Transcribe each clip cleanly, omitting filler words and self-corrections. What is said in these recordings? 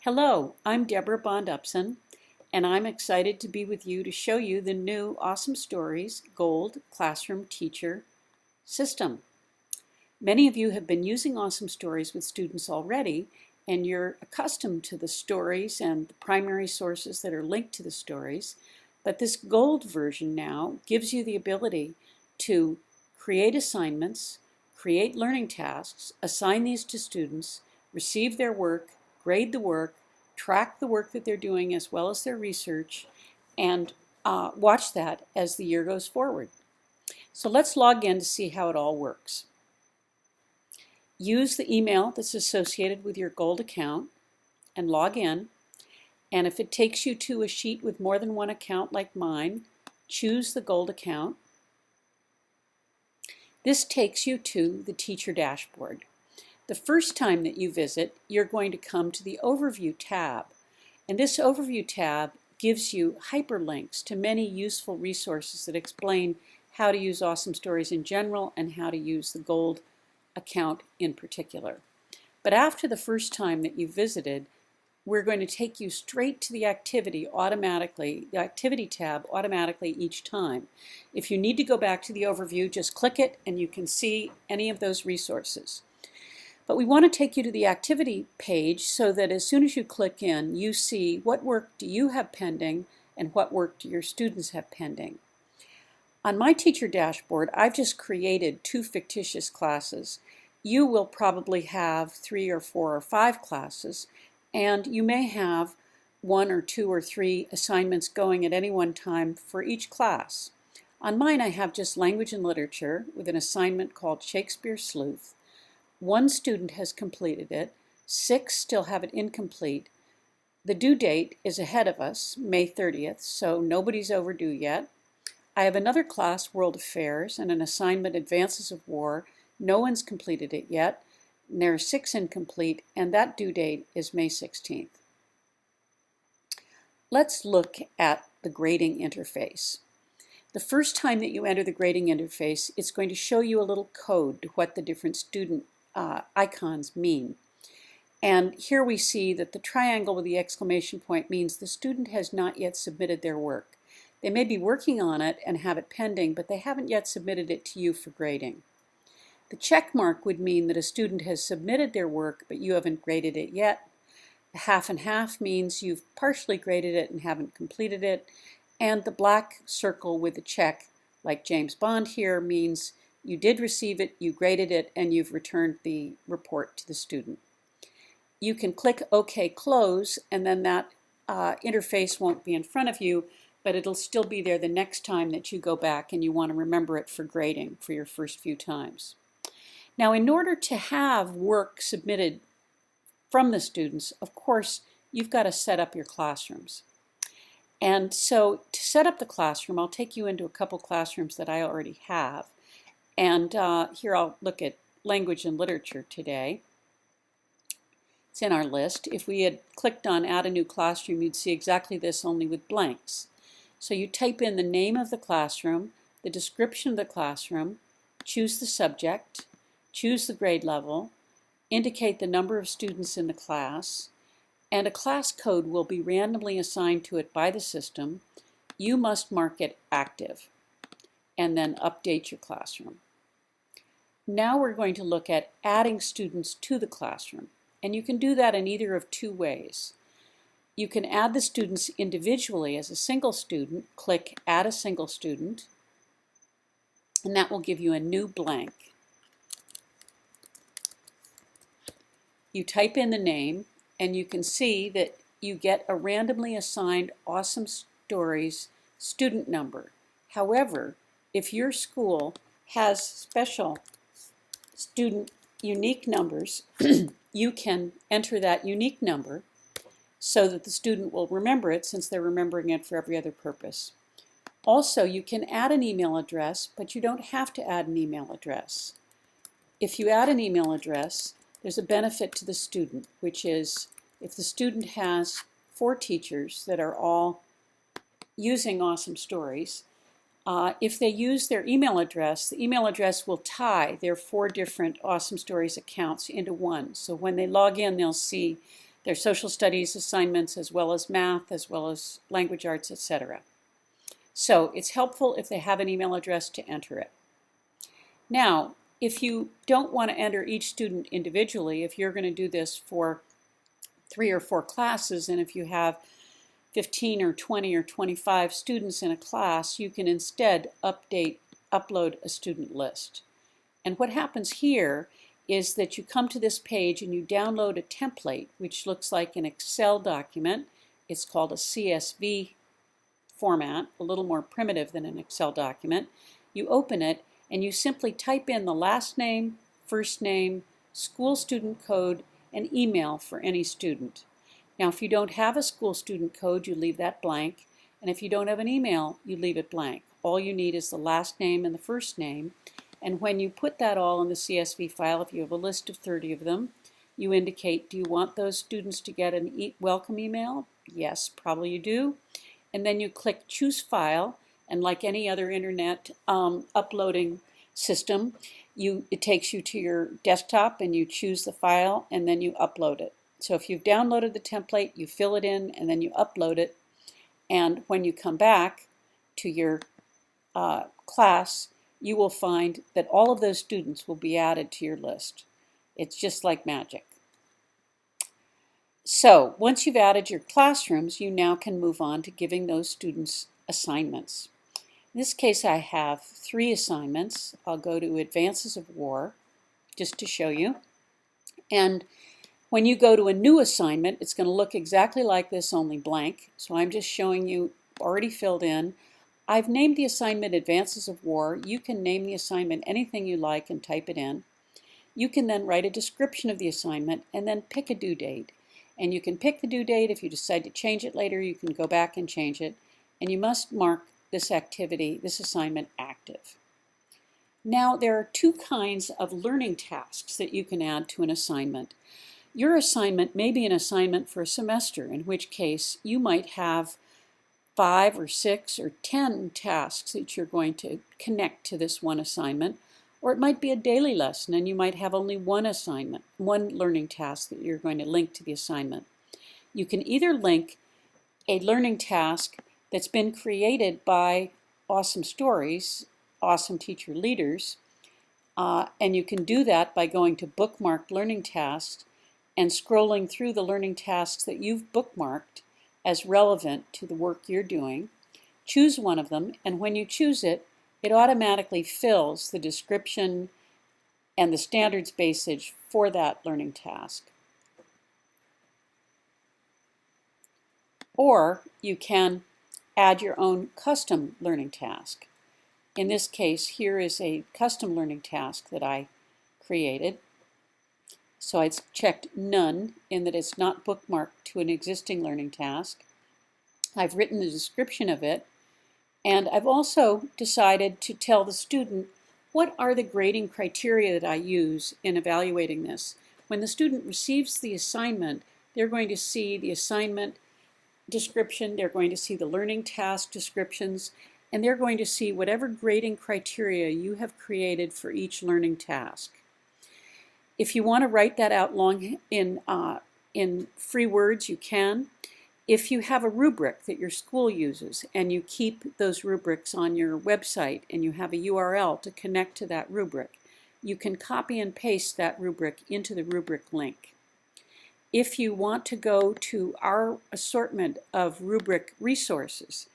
Hello, I'm Deborah Bond-Upson, and I'm excited to be with you to show you the new Awesome Stories Gold Classroom Teacher system. Many of you have been using Awesome Stories with students already, and you're accustomed to the stories and the primary sources that are linked to the stories. But this gold version now gives you the ability to create assignments, create learning tasks, assign these to students, receive their work, grade the work, track the work that they're doing as well as their research, and watch that as the year goes forward. So let's log in to see how it all works. Use the email that's associated with your Gold account and log in. And if it takes you to a sheet with more than one account like mine, choose the Gold account. This takes you to the teacher dashboard. The first time that you visit, you're going to come to the Overview tab. And this Overview tab gives you hyperlinks to many useful resources that explain how to use Awesome Stories in general and how to use the Gold account in particular. But after the first time that you visited, we're going to take you straight to the activity automatically, the Activity tab automatically each time. If you need to go back to the Overview, just click it and you can see any of those resources. But we want to take you to the activity page so that as soon as you click in, you see what work do you have pending and what work do your students have pending. On my teacher dashboard, I've just created 2 fictitious classes. You will probably have 3 or 4 or 5 classes, and you may have 1 or 2 or 3 assignments going at any one time for each class. On mine, I have just language and literature with an assignment called Shakespeare Sleuth. 1 student has completed it, 6 still have it incomplete. The due date is ahead of us, May 30th, so nobody's overdue yet. I have another class, World Affairs, and an assignment, Advances of War. No one's completed it yet. And there are 6 incomplete, and that due date is May 16th. Let's look at the grading interface. The first time that you enter the grading interface, it's going to show you a little code to what the different student icons mean. And here we see that the triangle with the exclamation point means the student has not yet submitted their work. They may be working on it and have it pending, but they haven't yet submitted it to you for grading. The check mark would mean that a student has submitted their work, but you haven't graded it yet. The half and half means you've partially graded it and haven't completed it. And the black circle with the check, like James Bond here, means you did receive it, you graded it, and you've returned the report to the student. You can click OK Close, and then that interface won't be in front of you, but it'll still be there the next time that you go back and you want to remember it for grading for your first few times. Now, in order to have work submitted from the students, of course, you've got to set up your classrooms. And so to set up the classroom, I'll take you into a couple classrooms that I already have. And here I'll look at language and literature today. It's in our list. If we had clicked on Add a New Classroom, you'd see exactly this, only with blanks. So you type in the name of the classroom, the description of the classroom, choose the subject, choose the grade level, indicate the number of students in the class, and a class code will be randomly assigned to it by the system. You must mark it active and then update your classroom. Now we're going to look at adding students to the classroom, and you can do that in either of 2 ways. You can add the students individually as a single student, click Add a Single Student, and that will give you a new blank. You type in the name, and you can see that you get a randomly assigned Awesome Stories student number. However, if your school has special student unique numbers, you can enter that unique number so that the student will remember it, since they're remembering it for every other purpose. Also, you can add an email address, but you don't have to add an email address. If you add an email address, there's a benefit to the student, which is if the student has 4 teachers that are all using Awesome Stories, if they use their email address, the email address will tie their 4 different Awesome Stories accounts into one. So when they log in, they'll see There's social studies assignments as well as math, as well as language arts, etc. So it's helpful if they have an email address to enter it. Now, if you don't want to enter each student individually, if you're going to do this for 3 or 4 classes, and if you have 15 or 20 or 25 students in a class, you can instead upload a student list. And what happens here is that you come to this page and you download a template, which looks like an Excel document. It's called a CSV format, a little more primitive than an Excel document. You open it and you simply type in the last name, first name, school student code, and email for any student. Now, if you don't have a school student code, you leave that blank. And if you don't have an email, you leave it blank. All you need is the last name and the first name. And when you put that all in the CSV file, if you have a list of 30 of them, you indicate, do you want those students to get an welcome email? Yes, probably you do. And then you click Choose File, and like any other internet uploading system, it takes you to your desktop and you choose the file and then you upload it. So if you've downloaded the template, you fill it in and then you upload it. And when you come back to your class, you will find that all of those students will be added to your list. It's just like magic. So once you've added your classrooms, you now can move on to giving those students assignments. In this case, I have 3 assignments. I'll go to Advances of War just to show you. And when you go to a new assignment, it's going to look exactly like this, only blank. So I'm just showing you already filled in. I've named the assignment Advances of War. You can name the assignment anything you like and type it in. You can then write a description of the assignment and then pick a due date. And you can pick the due date. If you decide to change it later, you can go back and change it. And you must mark this activity, this assignment, active. Now, there are 2 kinds of learning tasks that you can add to an assignment. Your assignment may be an assignment for a semester, in which case you might have 5 or 6 or 10 tasks that you're going to connect to this one assignment. Or it might be a daily lesson and you might have only one assignment, one learning task that you're going to link to the assignment. You can either link a learning task that's been created by Awesome Stories, Awesome Teacher Leaders, and you can do that by going to Bookmarked Learning Tasks and scrolling through the learning tasks that you've bookmarked as relevant to the work you're doing. Choose one of them, and when you choose it, it automatically fills the description and the standards basage for that learning task. Or you can add your own custom learning task. In this case, here is a custom learning task that I created. So I checked none in that it's not bookmarked to an existing learning task. I've written the description of it, and I've also decided to tell the student what are the grading criteria that I use in evaluating this. When the student receives the assignment, they're going to see the assignment description, they're going to see the learning task descriptions, and they're going to see whatever grading criteria you have created for each learning task. If you want to write that out long in free words, you can. If you have a rubric that your school uses and you keep those rubrics on your website and you have a URL to connect to that rubric, you can copy and paste that rubric into the rubric link. If you want to go to our assortment of rubric resources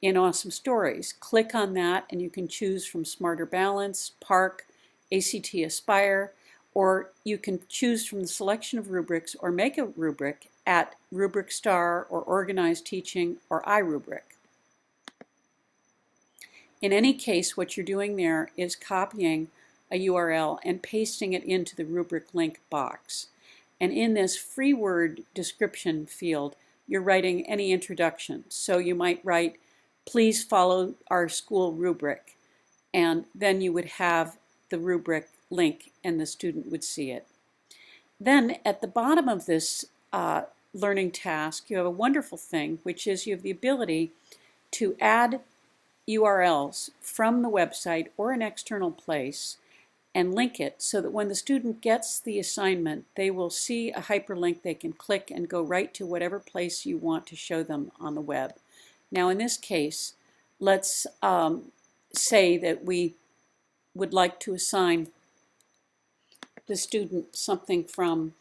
in Awesome Stories, click on that and you can choose from Smarter Balance, PARC, ACT Aspire, or you can choose from the selection of rubrics or make a rubric at Rubric Star or Organized Teaching or iRubric. In any case, what you're doing there is copying a URL and pasting it into the rubric link box. And in this free word description field, you're writing any introduction. So you might write, please follow our school rubric. And then you would have the rubric link and the student would see it. Then at the bottom of this learning task, you have a wonderful thing, which is you have the ability to add URLs from the website or an external place and link it so that when the student gets the assignment, they will see a hyperlink they can click and go right to whatever place you want to show them on the web. Now in this case, let's say that we would like to assign the student something from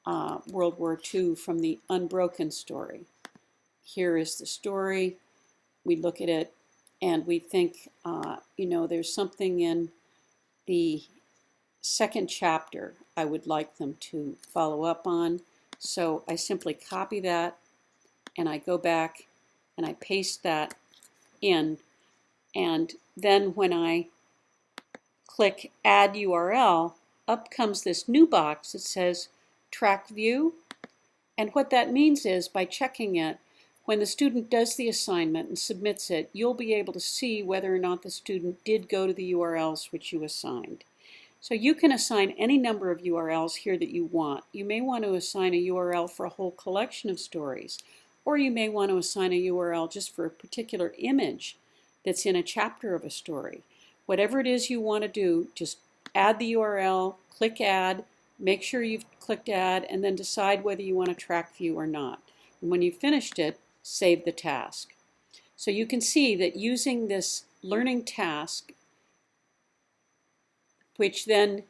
World War II, from the Unbroken story. Here is the story. We look at it and we think, there's something in the second chapter I would like them to follow up on. So I simply copy that and I go back and I paste that in. And then when I click Add URL, up comes this new box that says Track View. And what that means is, by checking it, when the student does the assignment and submits it, you'll be able to see whether or not the student did go to the URLs which you assigned. So you can assign any number of URLs here that you want. You may want to assign a URL for a whole collection of stories, or you may want to assign a URL just for a particular image that's in a chapter of a story. Whatever it is you want to do, just add the URL, click Add, make sure you've clicked Add, and then decide whether you want to track view or not. And when you've finished it, save the task. So you can see that using this learning task, which then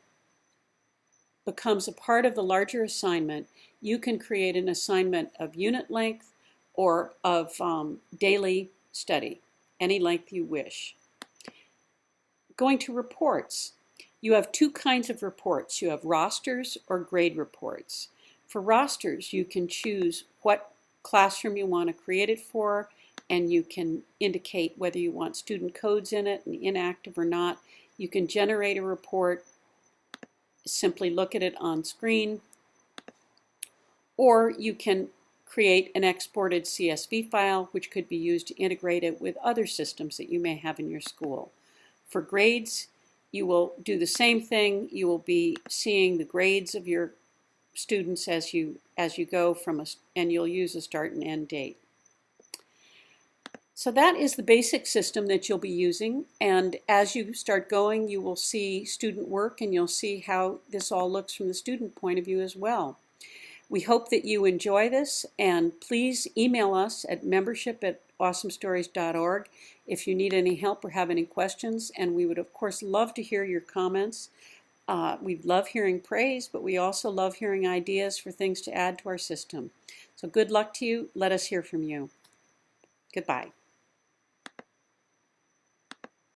becomes a part of the larger assignment, you can create an assignment of unit length or of daily study, any length you wish. Going to reports. You have two kinds of reports. You have rosters or grade reports. For rosters, you can choose what classroom you want to create it for, and you can indicate whether you want student codes in it and inactive or not. You can generate a report, simply look at it on screen, or you can create an exported CSV file which could be used to integrate it with other systems that you may have in your school. For grades, you will do the same thing. You will be seeing the grades of your students as you go and you'll use a start and end date. So that is the basic system that you'll be using, and as you start going, you will see student work and you'll see how this all looks from the student point of view as well. We hope that you enjoy this, and please email us at membership@awesomestories.org if you need any help or have any questions, and we would of course love to hear your comments. We love hearing praise, but we also love hearing ideas for things to add to our system. So good luck to you. Let us hear from you. Goodbye.